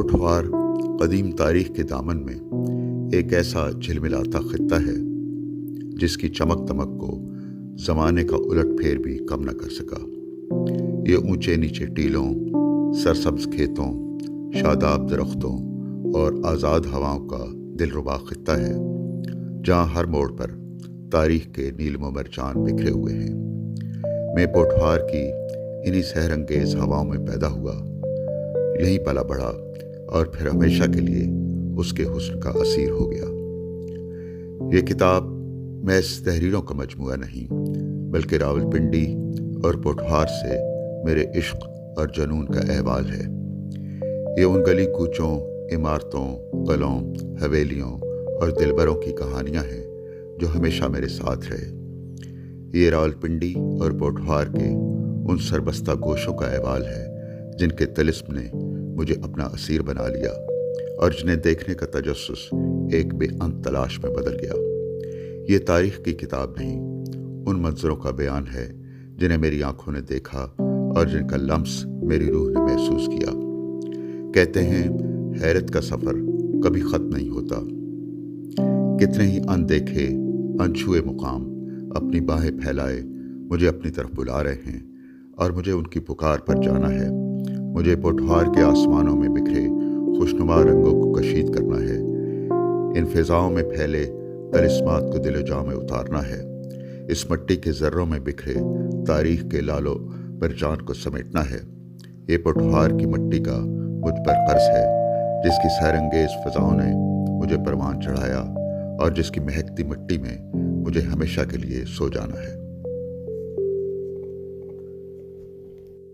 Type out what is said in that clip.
پوٹھوار قدیم تاریخ کے دامن میں ایک ایسا جھلملاتا خطہ ہے جس کی چمک دمک کو زمانے کا الٹ پھیر بھی کم نہ کر سکا۔ یہ اونچے نیچے ٹیلوں، سرسبز کھیتوں، شاداب درختوں اور آزاد ہواؤں کا دلربا خطہ ہے، جہاں ہر موڑ پر تاریخ کے نیلم و مرجان بکھرے ہوئے ہیں۔ میں پوٹھوار کی انہی سحر انگیز ہواؤں میں پیدا ہوا، یہیں پلا بڑھا اور پھر ہمیشہ کے لیے اس کے حسن کا اسیر ہو گیا۔ یہ کتاب محض تحریروں کا مجموعہ نہیں، بلکہ راولپنڈی اور پوٹھوار سے میرے عشق اور جنون کا احوال ہے۔ یہ ان گلی کوچوں، عمارتوں، قلعوں، حویلیوں اور دلبروں کی کہانیاں ہیں جو ہمیشہ میرے ساتھ رہے۔ یہ راولپنڈی اور پوٹھوار کے ان سربستہ گوشوں کا احوال ہے جن کے طلسم نے مجھے اپنا اسیر بنا لیا اور جنہیں دیکھنے کا تجسس ایک بے انت تلاش میں بدل گیا۔ یہ تاریخ کی کتاب نہیں، ان منظروں کا بیان ہے جنہیں میری آنکھوں نے دیکھا اور جن کا لمس میری روح نے محسوس کیا۔ کہتے ہیں حیرت کا سفر کبھی ختم نہیں ہوتا۔ کتنے ہی اندیکھے انچھوئے مقام اپنی باہیں پھیلائے مجھے اپنی طرف بلا رہے ہیں اور مجھے ان کی پکار پر جانا ہے۔ مجھے پوٹھوار کے آسمانوں میں بکھرے خوشنما رنگوں کو کشید کرنا ہے، ان فضاؤں میں پھیلے طلسمات کو دل و جاں میں اتارنا ہے، اس مٹی کے ذروں میں بکھرے تاریخ کے لالو مرجان کو سمیٹنا ہے۔ یہ پوٹھوار کی مٹی کا مجھ پر قرض ہے، جس کی سحر انگیز فضاؤں نے مجھے پروان چڑھایا اور جس کی مہکتی مٹی میں مجھے ہمیشہ کے لیے سو جانا ہے۔